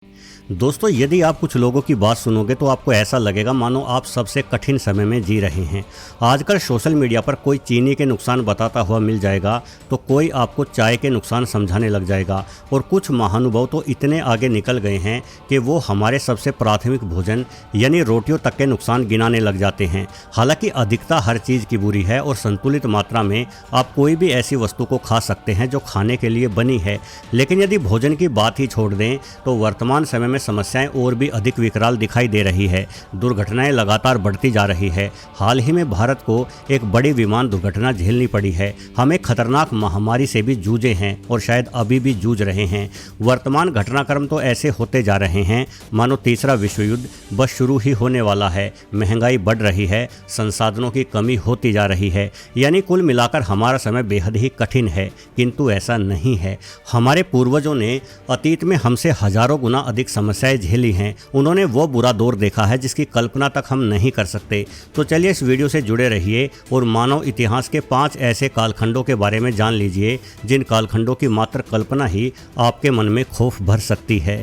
दोस्तों, यदि आप कुछ लोगों की बात सुनोगे तो आपको ऐसा लगेगा मानो आप सबसे कठिन समय में जी रहे हैं। आजकल सोशल मीडिया पर कोई चीनी के नुकसान बताता हुआ मिल जाएगा तो कोई आपको चाय के नुकसान समझाने लग जाएगा, और कुछ महानुभाव तो इतने आगे निकल गए हैं कि वो हमारे सबसे प्राथमिक भोजन यानी रोटियों तक के नुकसान गिनाने लग जाते हैं। हालांकि अधिकता हर चीज़ की बुरी है और संतुलित मात्रा में आप कोई भी ऐसी वस्तु को खा सकते हैं जो खाने के लिए बनी है। लेकिन यदि भोजन की बात ही छोड़ दें तो वर्तमान समय में समस्याएं और भी अधिक विकराल दिखाई दे रही है। दुर्घटनाएं लगातार बढ़ती जा रही है। हाल ही में भारत को एक बड़ी विमान दुर्घटना झेलनी पड़ी है। हम एक खतरनाक महामारी से भी जूझे हैं और शायद अभी भी जूझ रहे हैं। वर्तमान घटनाक्रम तो ऐसे होते जा रहे हैं मानो तीसरा विश्व युद्ध बस शुरू ही होने वाला है। महंगाई बढ़ रही है, संसाधनों की कमी होती जा रही है, यानी कुल मिलाकर हमारा समय बेहद ही कठिन है। किंतु ऐसा नहीं है। हमारे पूर्वजों ने अतीत में हमसे हजारों गुना अधिक समस्याएं झेली हैं। उन्होंने वो बुरा दौर देखा है जिसकी कल्पना तक हम नहीं कर सकते। तो चलिए इस वीडियो से जुड़े रहिए और मानव इतिहास के 5 ऐसे कालखंडों के बारे में जान लीजिए जिन कालखंडों की मात्र कल्पना ही आपके मन में खौफ भर सकती है।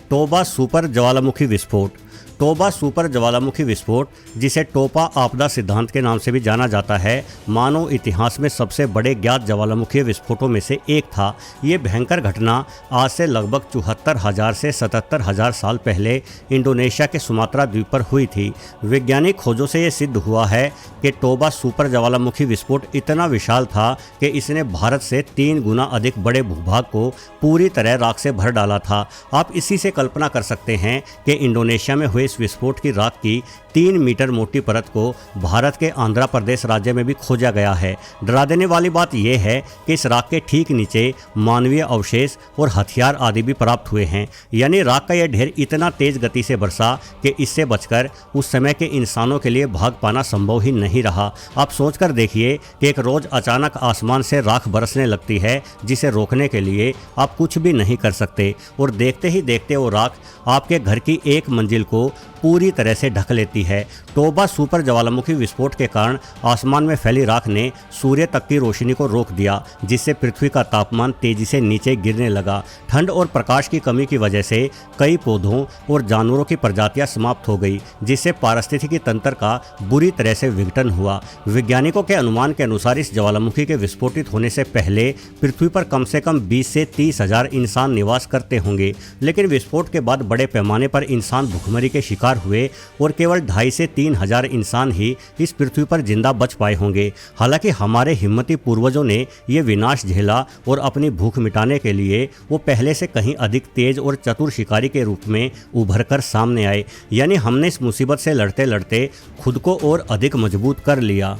टोबा सुपर ज्वालामुखी विस्फोट। टोबा सुपर ज्वालामुखी विस्फोट, जिसे टोपा आपदा सिद्धांत के नाम से भी जाना जाता है, मानव इतिहास में सबसे बड़े ज्ञात ज्वालामुखी विस्फोटों में से एक था। ये भयंकर घटना आज से लगभग 74,000 से 77,000 साल पहले इंडोनेशिया के सुमात्रा द्वीप पर हुई थी। वैज्ञानिक खोजों से ये सिद्ध हुआ है कि टोबा सुपर ज्वालामुखी विस्फोट इतना विशाल था कि इसने भारत से 3 गुना अधिक बड़े भूभाग को पूरी तरह राख से भर डाला था। आप इसी से कल्पना कर सकते हैं कि इंडोनेशिया में हुए इस विस्फोट की राख की 3 मीटर मोटी परत को भारत के आंध्र प्रदेश राज्य में भी खोजा गया है। डरा देने वाली बात यह है कि इस राख के ठीक नीचे मानवीय अवशेष और हथियार आदि भी प्राप्त हुए हैं। यानी राख का यह ढेर इतना तेज गति से बरसा कि इससे बचकर उस समय के इंसानों के लिए भाग पाना संभव ही नहीं रहा। आप सोचकर देखिए कि एक रोज अचानक आसमान से राख बरसने लगती है जिसे रोकने के लिए आप कुछ भी नहीं कर सकते, और देखते ही देखते वो राख आपके घर की एक मंजिल को पूरी तरह से ढक लेती है। टोबा सुपर ज्वालामुखी विस्फोट के कारण आसमान में फैली राख ने सूर्य तक की रोशनी को रोक दिया, जिससे पृथ्वी का तापमान तेजी से नीचे गिरने लगा। ठंड और प्रकाश की कमी की वजह से कई पौधों और जानवरों की प्रजातियां समाप्त हो गई, जिससे पारिस्थितिकी तंत्र का बुरी तरह से विघटन हुआ। वैज्ञानिकों के अनुमान के अनुसार इस ज्वालामुखी के विस्फोटित होने से पहले पृथ्वी पर कम से कम 20 से 30 हजार इंसान निवास करते होंगे। लेकिन विस्फोट के बाद बड़े पैमाने पर इंसान भुखमरी के शिकार हुए और केवल 2.5 से 3 हजार इंसान ही इस पृथ्वी पर जिंदा बच पाए होंगे। हालांकि हमारे हिम्मती पूर्वजों ने यह विनाश झेला और अपनी भूख मिटाने के लिए वो पहले से कहीं अधिक तेज और चतुर शिकारी के रूप में उभर कर सामने आए। यानी हमने इस मुसीबत से लड़ते लड़ते खुद को और अधिक मजबूत कर लिया।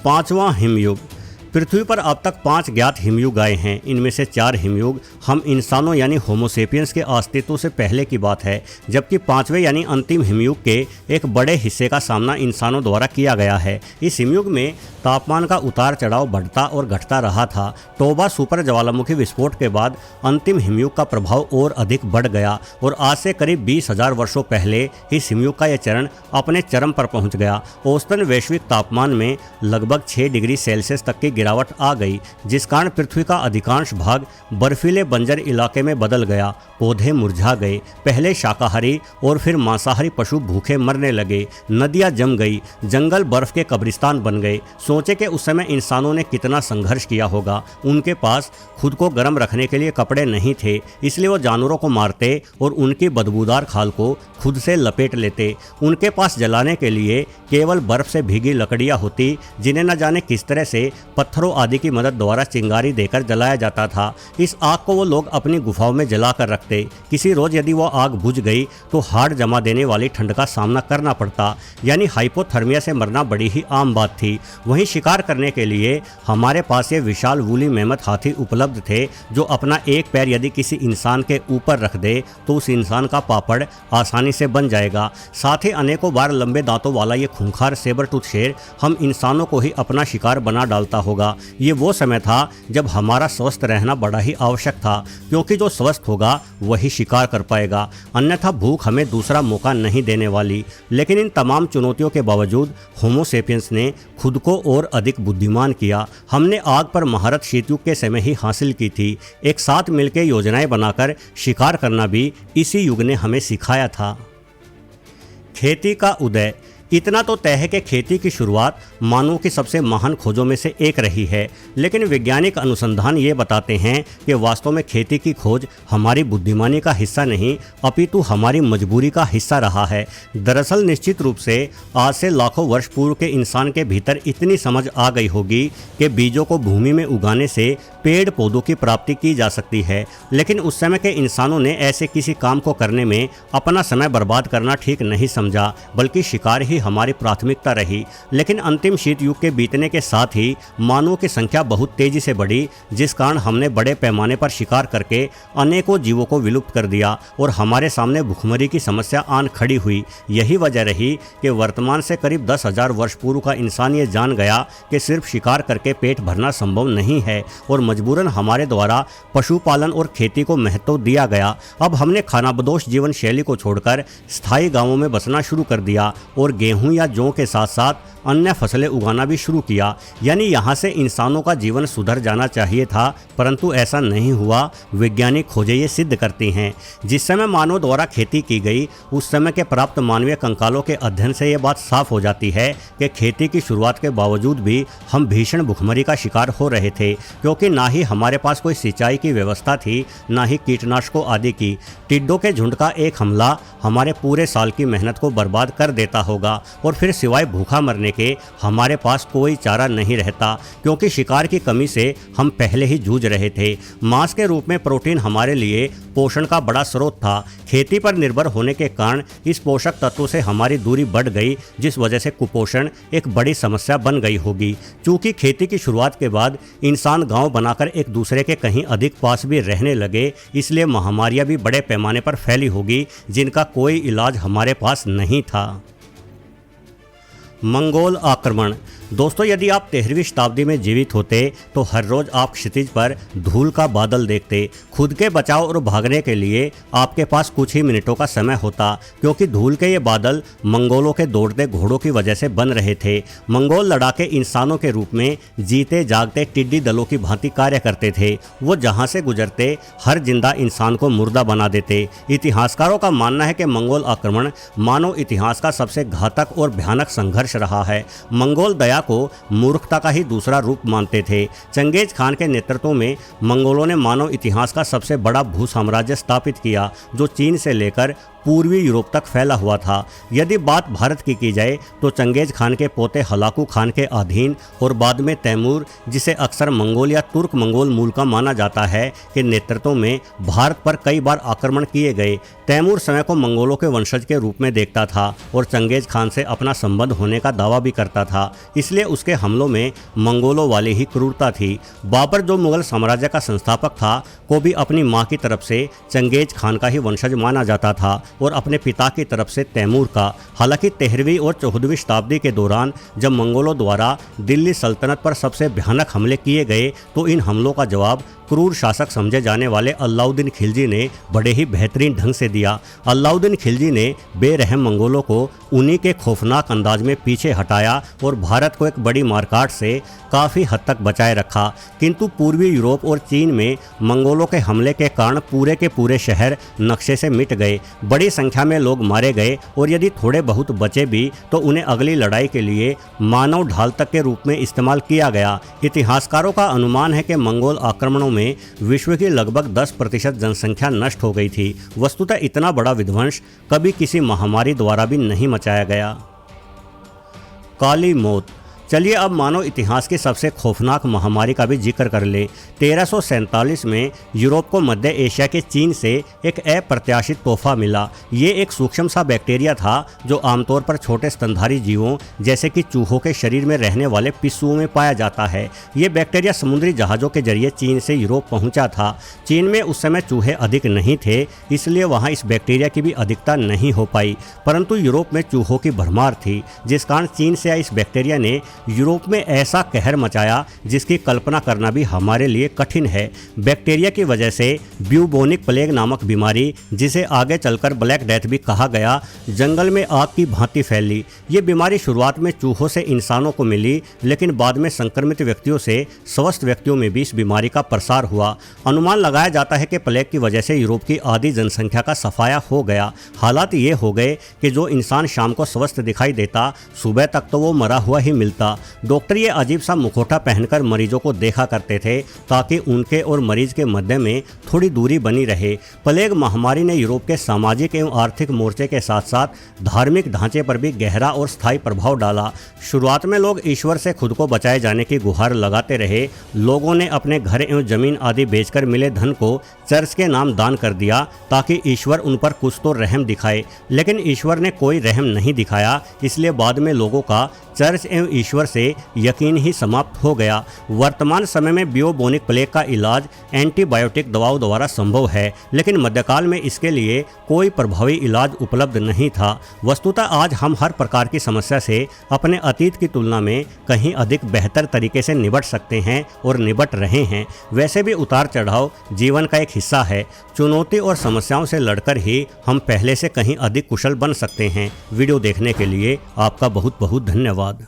5वां हिमयुग। पृथ्वी पर अब तक 5 ज्ञात हिमयुग आए हैं। इनमें से 4 हिमयुग हम इंसानों यानी होमोसेपियंस के अस्तित्व से पहले की बात है, जबकि 5वें यानी अंतिम हिमयुग के एक बड़े हिस्से का सामना इंसानों द्वारा किया गया है। इस हिमयुग में तापमान का उतार चढ़ाव बढ़ता और घटता रहा था। टोबा सुपर ज्वालामुखी विस्फोट के बाद अंतिम हिमयुग का प्रभाव और अधिक बढ़ गया और आज से करीब 20,000 वर्षों पहले इस हिमयुग का यह चरण अपने चरम पर पहुंच गया। औसतन वैश्विक तापमान में लगभग 6 डिग्री सेल्सियस तक की गिरावट आ गई, जिस कारण पृथ्वी का अधिकांश भाग बर्फीले बंजर इलाके में बदल गया। पौधे मुरझा गए। पहले शाकाहारी और फिर मांसाहारी पशु भूखे मरने लगे। नदियां जम गई। जंगल बर्फ के कब्रिस्तान बन गए। सोचे कि उस समय इंसानों ने कितना संघर्ष किया होगा। उनके पास खुद को गर्म रखने के लिए कपड़े नहीं थे, इसलिए वो जानवरों को मारते और उनकी बदबूदार खाल को खुद से लपेट लेते। उनके पास जलाने के लिए केवल बर्फ से भीगी लकड़ियां होती, जिन्हें न जाने किस तरह से पत्थरों आदि की मदद द्वारा चिंगारी देकर जलाया जाता था। इस आग को वो लोग अपनी गुफाओं में जला कर रखते। किसी रोज यदि वो आग बुझ गई तो हाड़ जमा देने वाली ठंड का सामना करना पड़ता, यानी हाइपोथर्मिया से मरना बड़ी ही आम बात थी। वहीं शिकार करने के लिए हमारे पास ये विशाल वूली मेमथ हाथी उपलब्ध थे, जो अपना एक पैर यदि किसी इंसान के ऊपर रख दे तो उस इंसान का पापड़ आसानी से बन जाएगा। साथ ही अनेकों बार लंबे दांतों वाला ये खूंखार सेबर टूथ शेर हम इंसानों को ही अपना शिकार बना डालता होगा। होगा। ये वो समय था जब हमारा स्वस्थ रहना बड़ा ही आवश्यक था, क्योंकि जो स्वस्थ होगा वही शिकार कर पाएगा, अन्यथा भूख हमें दूसरा मौका नहीं देने वाली। लेकिन इन तमाम चुनौतियों के बावजूद होमो सेपियंस ने खुद को और अधिक बुद्धिमान किया। हमने आग पर महारत शीतयुग के समय ही हासिल की थी। एक साथ मिलकर योजनाएं बनाकर शिकार करना भी इसी युग ने हमें सिखाया था। खेती का उदय। इतना तो तय है कि खेती की शुरुआत मानव की सबसे महान खोजों में से एक रही है, लेकिन वैज्ञानिक अनुसंधान ये बताते हैं कि वास्तव में खेती की खोज हमारी बुद्धिमानी का हिस्सा नहीं, अपितु हमारी मजबूरी का हिस्सा रहा है। दरअसल निश्चित रूप से आज से लाखों वर्ष पूर्व के इंसान के भीतर इतनी समझ आ गई होगी कि बीजों को भूमि में उगाने से पेड़ पौधों की प्राप्ति की जा सकती है, लेकिन उस समय के इंसानों ने ऐसे किसी काम को करने में अपना समय बर्बाद करना ठीक नहीं समझा, बल्कि शिकार ही हमारी प्राथमिकता रही। लेकिन अंतिम शीत युग के बीतने के साथ ही मानवों की संख्या बहुत तेजी से बढ़ी, जिस कारण हमने बड़े पैमाने पर शिकार करके अनेकों जीवों को विलुप्त कर दिया और हमारे सामने भुखमरी की समस्या आन खड़ी हुई। यही वजह रही कि वर्तमान से करीब 10,000 वर्ष पूर्व का इंसान ये जान गया कि सिर्फ शिकार करके पेट भरना संभव नहीं है और मजबूरन हमारे द्वारा पशुपालन और खेती को महत्व दिया गया। अब हमने खानाबदोश जीवन शैली को छोड़कर स्थायी गांवों में बसना शुरू कर दिया और गेहूं या जौ के साथ साथ अन्य फसलें उगाना भी शुरू किया। यानी यहाँ से इंसानों का जीवन सुधर जाना चाहिए था, परंतु ऐसा नहीं हुआ। वैज्ञानिक खोजें ये सिद्ध करती हैं। जिस समय मानव द्वारा खेती की गई, उस समय के प्राप्त मानवीय कंकालों के अध्ययन से ये बात साफ हो जाती है कि खेती की शुरुआत के बावजूद भी हम भीषण भुखमरी का शिकार हो रहे थे, क्योंकि ना ही हमारे पास कोई सिंचाई की व्यवस्था थी, ना ही कीटनाशकों आदि की। टिड्डों के झुंड का एक हमला हमारे पूरे साल की मेहनत को बर्बाद कर देता होगा और फिर सिवाय भूखा मरने के हमारे पास कोई चारा नहीं रहता, क्योंकि शिकार की कमी से हम पहले ही जूझ रहे थे। मांस के रूप में प्रोटीन हमारे लिए पोषण का बड़ा स्रोत था। खेती पर निर्भर होने के कारण इस पोषक तत्व से हमारी दूरी बढ़ गई, जिस वजह से कुपोषण एक बड़ी समस्या बन गई होगी। चूंकि खेती की शुरुआत के बाद इंसान गांव बनाकर एक दूसरे के कहीं अधिक पास भी रहने लगे, इसलिए महामारियां भी बड़े पैमाने पर फैली होगी, जिनका कोई इलाज हमारे पास नहीं था। मंगोल आक्रमण। दोस्तों, यदि आप 13वीं शताब्दी में जीवित होते तो हर रोज आप क्षितिज पर धूल का बादल देखते। खुद के बचाव और भागने के लिए आपके पास कुछ ही मिनटों का समय होता, क्योंकि धूल के ये बादल मंगोलों के दौड़ते घोड़ों की वजह से बन रहे थे। मंगोल लड़ाके इंसानों के रूप में जीते जागते टिड्डी दलों की भांति कार्य करते थे। वो जहाँ से गुजरते हर जिंदा इंसान को मुर्दा बना देते। इतिहासकारों का मानना है कि मंगोल आक्रमण मानव इतिहास का सबसे घातक और भयानक संघर्ष रहा है। मंगोल दया को मूर्खता का ही दूसरा रूप मानते थे। चंगेज खान के नेतृत्व में मंगोलों ने मानव इतिहास का सबसे बड़ा भू साम्राज्य स्थापित किया, जो चीन से लेकर पूर्वी यूरोप तक फैला हुआ था। यदि बात भारत की जाए तो चंगेज खान के पोते हलाकू खान के अधीन और बाद में तैमूर, जिसे अक्सर मंगोल या तुर्क मंगोल मूल का माना जाता है, के नेतृत्व में भारत पर कई बार आक्रमण किए गए। तैमूर समय को मंगोलों के वंशज के रूप में देखता था और चंगेज खान से अपना संबंध होने का दावा भी करता था, इसलिए उसके हमलों में मंगोलों वाली ही क्रूरता थी। बाबर, जो मुगल साम्राज्य का संस्थापक था, को भी अपनी माँ की तरफ से चंगेज खान का ही वंशज माना जाता था और अपने पिता की तरफ से तैमूर का। हालांकि 13वीं और 14वीं शताब्दी के दौरान जब मंगोलों द्वारा दिल्ली सल्तनत पर सबसे भयानक हमले किए गए, तो इन हमलों का जवाब क्रूर शासक समझे जाने वाले अलाउद्दीन खिलजी ने बड़े ही बेहतरीन ढंग से दिया। अलाउद्दीन खिलजी ने बेरहम मंगोलों को उन्हीं के खौफनाक अंदाज में पीछे हटाया और भारत को एक बड़ी मारकाट से काफ़ी हद तक बचाए रखा। किंतु पूर्वी यूरोप और चीन में मंगोलों के हमले के कारण पूरे के पूरे शहर नक्शे से मिट गए। बड़ी संख्या में लोग मारे गए और यदि थोड़े बहुत बचे भी तो उन्हें अगली लड़ाई के लिए मानव ढाल तक के रूप में इस्तेमाल किया गया। इतिहासकारों का अनुमान है कि मंगोल आक्रमणों में विश्व की लगभग 10% जनसंख्या नष्ट हो गई थी। वस्तुतः इतना बड़ा विध्वंस कभी किसी महामारी द्वारा भी नहीं मचाया गया। काली मौत। चलिए अब मानव इतिहास की सबसे खौफनाक महामारी का भी जिक्र कर ले। 1347 में यूरोप को मध्य एशिया के चीन से एक अप्रत्याशित तोहफा मिला। ये एक सूक्ष्म सा बैक्टीरिया था जो आमतौर पर छोटे स्तनधारी जीवों जैसे कि चूहों के शरीर में रहने वाले पिस्सुओं में पाया जाता है। ये बैक्टीरिया समुद्री जहाज़ों के जरिए चीन से यूरोप पहुंचा था। चीन में उस समय चूहे अधिक नहीं थे, इसलिए वहाँ इस बैक्टीरिया की भी अधिकता नहीं हो पाई, परंतु यूरोप में चूहों की भरमार थी, जिस कारण चीन से आए इस बैक्टीरिया ने यूरोप में ऐसा कहर मचाया जिसकी कल्पना करना भी हमारे लिए कठिन है। बैक्टीरिया की वजह से ब्यूबोनिक प्लेग नामक बीमारी, जिसे आगे चलकर ब्लैक डेथ भी कहा गया, जंगल में आग की भांति फैली। ये बीमारी शुरुआत में चूहों से इंसानों को मिली, लेकिन बाद में संक्रमित व्यक्तियों से स्वस्थ व्यक्तियों में भी इस बीमारी का प्रसार हुआ। अनुमान लगाया जाता है कि प्लेग की वजह से यूरोप की आधी जनसंख्या का सफाया हो गया। हालात ये हो गए कि जो इंसान शाम को स्वस्थ दिखाई देता, सुबह तक तो वो मरा हुआ ही मिलता। डॉक्टर ये अजीब सा मुखौटा पहनकर मरीजों को देखा करते थे ताकि उनके और मरीज के मध्य में थोड़ी दूरी बनी रहे। प्लेग महामारी ने यूरोप के सामाजिक एवं आर्थिक मोर्चे के साथ साथ धार्मिक ढांचे पर भी गहरा और स्थायी प्रभाव डाला। शुरुआत में लोग ईश्वर से खुद को बचाए जाने की गुहार लगाते रहे। लोगों ने अपने घर एवं जमीन आदि बेचकर मिले धन को चर्च के नाम दान कर दिया ताकि ईश्वर उन पर कुछ तो रहम दिखाए, लेकिन ईश्वर ने कोई रहम नहीं दिखाया। इसलिए बाद में लोगों का चर्च एवं ईश्वर से यकीन ही समाप्त हो गया। वर्तमान समय में ब्यूबोनिक प्लेग का इलाज एंटीबायोटिक दवाओं द्वारा संभव है, लेकिन मध्यकाल में इसके लिए कोई प्रभावी इलाज उपलब्ध नहीं था। वस्तुतः आज हम हर प्रकार की समस्या से अपने अतीत की तुलना में कहीं अधिक बेहतर तरीके से निपट सकते हैं और निपट रहे हैं। वैसे भी उतार चढ़ाव जीवन का एक हिस्सा है। चुनौती और समस्याओं से लड़कर ही हम पहले से कहीं अधिक कुशल बन सकते हैं। वीडियो देखने के लिए आपका बहुत बहुत धन्यवाद।